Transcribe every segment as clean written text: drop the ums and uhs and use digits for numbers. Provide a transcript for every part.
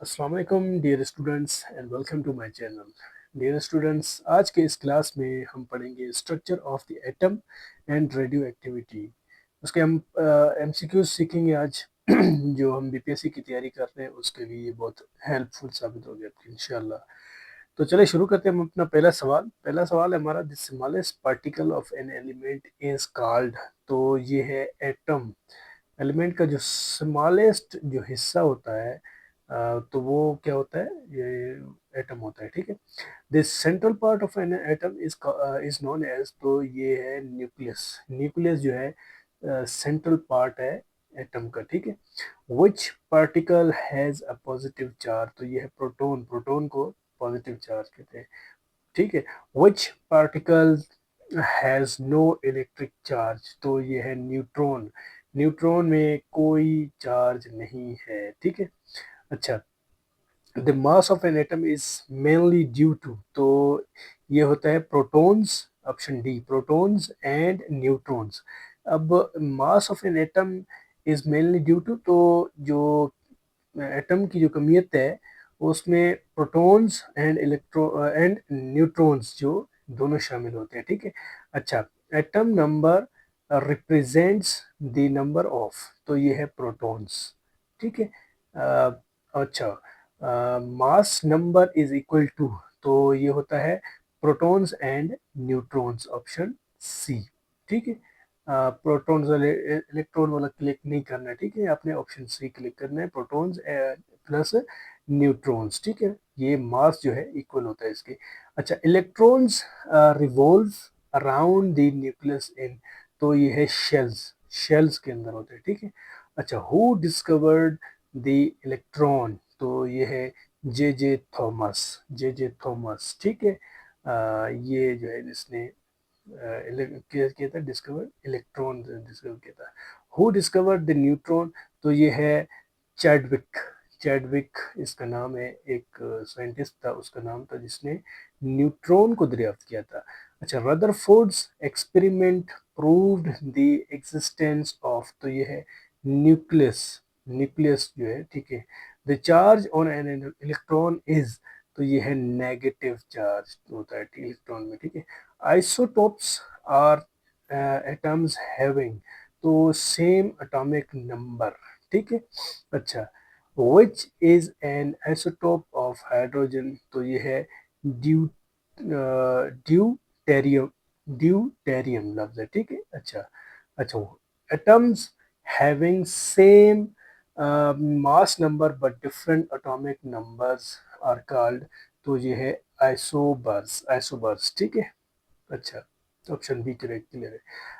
अस्सलाम वालेकुम dear students and welcome to my channel. Dear students, आज के इस क्लास में हम पढ़ेंगे structure of the atom and radioactivity. उसके हम एमसीक्यूज सीखेंगे आज जो हम बीपीएससी की तैयारी कर रहे हैं उसके लिए बहुत हेल्पफुल साबित होगी आपकी इंशाल्लाह। तो चलिए शुरू करते हैं हम अपना पहला सवाल है हमारा, the smallest particle of an element is called. तो ये है एटम। एलिमेंट का जो स्मॉलेस्ट जो हिस्सा होता है तो वो क्या होता है, ये एटम होता है। ठीक है, this central part of an atom is known as, तो ये है न्यूक्लियस। न्यूक्लियस जो है सेंट्रल पार्ट है एटम का। ठीक है, which particle has a positive charge, तो ये है प्रोटॉन। प्रोटॉन को पॉजिटिव चार्ज कहते हैं। ठीक है, which particle has no electric charge, तो ये है न्यूट्रॉन। न्यूट्रॉन में कोई चार्ज नहीं है। ठीक है, अच्छा, the mass of an atom is mainly due to, तो ये होता है protons, option D, protons and neutrons. अब mass of an atom is mainly due to, तो जो एटम की जो कमियत है उसमें protons and electro and neutrons जो दोनों शामिल होते हैं। ठीक है, अच्छा, atom number represents the number of, तो ये है प्रोटॉन्स। ठीक है, अच्छा, mass number is equal to, तो ये होता है protons and neutrons, option C. ठीक है, प्रोटॉन्स वाले इलेक्ट्रॉन वाला क्लिक नहीं करना है। ठीक है, आपने ऑप्शन सी क्लिक करना है, प्रोटॉन्स प्लस न्यूट्रॉन्स। ठीक है, ये मास जो है इक्वल होता है इसके। अच्छा, electrons revolve around the nucleus in, तो ये है शेल्स, शेल्स के अंदर होते हैं। ठीक है, अच्छा, हु डिस्कवर्ड द इलेक्ट्रॉन, तो ये है जे जे थॉमस, जे जे थॉमस। ठीक है, ये जो है जिसने किया था, डिस्कवर इलेक्ट्रॉन डिस्कवर किया था। हु डिस्कवर्ड द न्यूट्रॉन, तो ये है चैडविक। चैडविक इसका नाम है, एक साइंटिस्ट था, उसका नाम था जिसने न्यूट्रॉन को दरियाफ्त किया था। अच्छा, Rutherford's experiment proved the existence of, तो ये है न्यूक्लियस। न्यूक्लियस जो है, ठीक है, the charge on an electron is, तो ये है नेगेटिव चार्ज होता है इलेक्ट्रॉन में। ठीक है, isotopes are atoms having, तो सेम एटॉमिक नंबर। ठीक है, अच्छा, which is an isotope of hydrogen, तो ये है ड्यू ड्यूटेरियम, ड्यूटेरियम लफ्ज है। ठीक है, अच्छा, अच्छा, atoms having same mass number but different atomic numbers are called, तो ये है आइसोबर्स, आइसोबर्स। ठीक है, अच्छा, ऑप्शन बी करेक्ट, क्लियर है।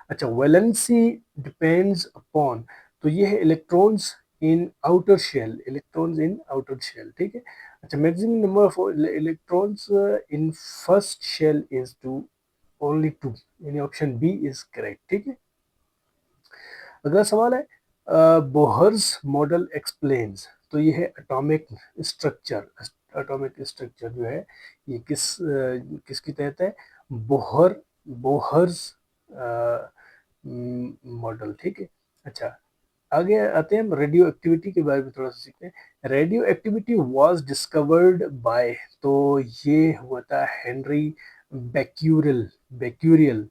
अच्छा, वैलेंसी डिपेंड्स अपॉन, तो ये है electrons in outer shell, electrons in outer shell. ठीक है, अच्छा, maximum number of electrons in first shell is two, only two, यानी ऑप्शन बी इज करेक्ट। ठीक है, अगला सवाल है, बोहर्स मॉडल एक्सप्लेन्स, तो ये है एटॉमिक स्ट्रक्चर। एटॉमिक स्ट्रक्चर जो है ये किसके तहत है, बोहर, बोहर्स मॉडल। ठीक है, अच्छा, आगे आते हैं हम रेडियो एक्टिविटी के बारे में थोड़ा सा सीखते हैं। Radio activity was discovered by, तो ये हुआ था हेनरी बैक्यूरियल, बैक्यूरियल।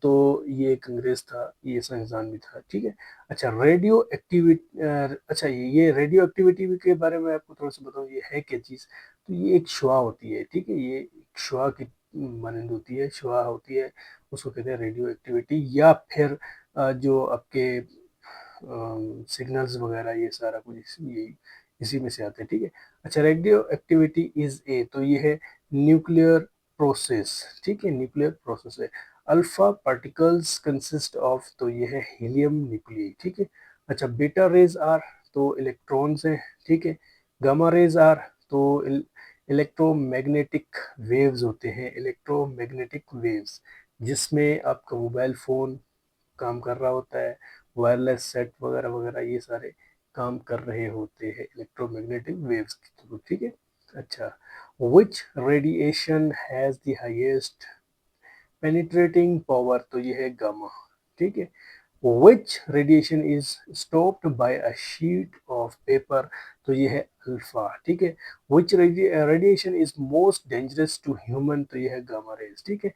तो ये एक अंग्रेज था, ये साइंसदान भी था। ठीक है, अच्छा, रेडियो एक्टिविटी, अच्छा, ये रेडियो एक्टिविटी के बारे में आपको थोड़ा सा बताऊं, ये है क्या चीज़। तो ये एक शुआ होती है। ठीक है, ये एक शुआ की मानंद होती है, शुआ होती है, उसको कहते हैं रेडियो एक्टिविटी। या फिर जो आपके सिग्नल्स वगैरह, ये सारा कुछ ये इसी में से आते हैं। ठीक है, अच्छा, रेडियो एक्टिविटी इज ए, तो ये है न्यूक्लियर प्रोसेस। ठीक है, न्यूक्लियर प्रोसेस है। अल्फा पार्टिकल्स कंसिस्ट ऑफ, तो ये है हीलियम न्यूक्लियई। ठीक है, अच्छा, बीटा रेज आर, तो इलेक्ट्रॉन्स हैं। ठीक है, गामा रेज आर, तो इलेक्ट्रोमैग्नेटिक वेव्स होते हैं, इलेक्ट्रोमैग्नेटिक वेव्स, जिसमें आपका मोबाइल फोन काम कर रहा होता है, वायरलेस सेट वगैरह वगैरह, ये सारे काम कर रहे होते हैं इलेक्ट्रोमैग्नेटिक वेव्स के थ्रू। ठीक है, अच्छा, which radiation has the highest penetrating power, तो ये है गामा। ठीक है, which radiation is stopped by a sheet of paper, तो ये है अल्फा, ठीक है। Which radiation is most dangerous to human, तो ये है गामा रेज, ठीक है।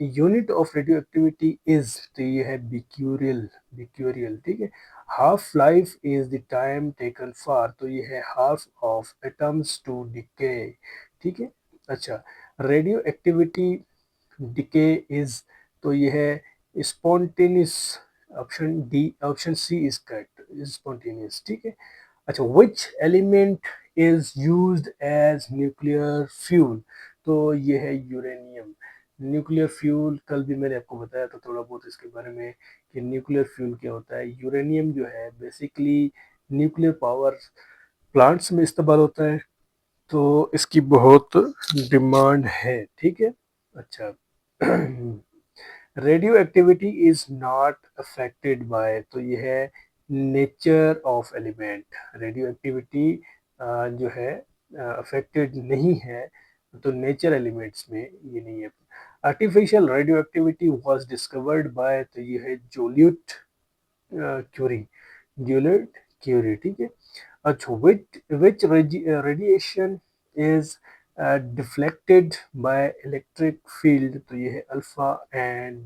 Unit of radioactivity is, तो ये है बिक्यूरियल, बिक्यूरियल, ठीक है। Half life is the time taken for, तो ये है half of atoms to decay, ठीक है। अच्छा, रेडियो एक्टिविटी डिके इज, तो ये है spontaneous, option D, option C is correct, spontaneous, ठीक है। अच्छा, which element is used as nuclear fuel, तो ये है यूरेनियम। न्यूक्लियर फ्यूल कल भी मैंने आपको बताया था थोड़ा बहुत इसके बारे में कि न्यूक्लियर फ्यूल क्या होता है। यूरेनियम जो है बेसिकली न्यूक्लियर पावर प्लांट्स में इस्तेमाल होता है, तो इसकी बहुत डिमांड है, ठीक है। अच्छा, radio activity is not affected by, तो ये है nature of element. Radio activity जो है अफेक्टेड नहीं है, तो नेचर एलिमेंट्स में ये नहीं है। Artificial radio activity was discovered by, तो ये है जोल्यूट क्यूरी, जोल्यूट क्यूरी, ठीक है। अच्छा, which radiation is deflected by electric field, तो ये है अल्फा एंड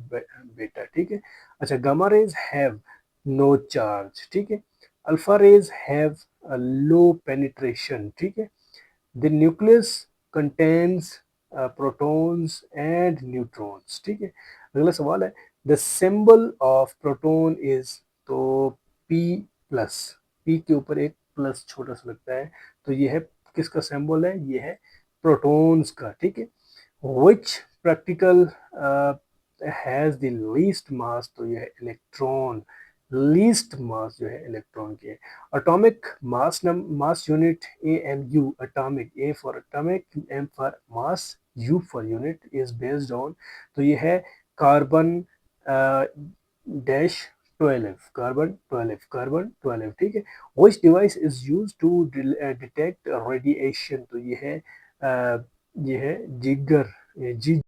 बीटा, ठीक है। अच्छा, gamma rays have no charge, ठीक है। Alpha rays have low penetration, ठीक है। The nucleus contains protons and neutrons, ठीक है। अगला सवाल है, the symbol of proton is, तो पी प्लस, पी के ऊपर एक प्लस छोटा सा लगता है, तो ये है किसका सिंबल है, ये है प्रोटॉन्स का, ठीक है। विच प्रैक्टिकल हैज द लीस्ट मास, तो ये है इलेक्ट्रॉन, लीस्ट मास जो है इलेक्ट्रॉन की है। Atomic mass unit AMU, atomic, A for atomic, M for mass, U for unit is based on, तो ये है कार्बन डैश 12, कार्बन 12, ठीक है। Which device is use to detect radiation, तो ये है जिगर, जी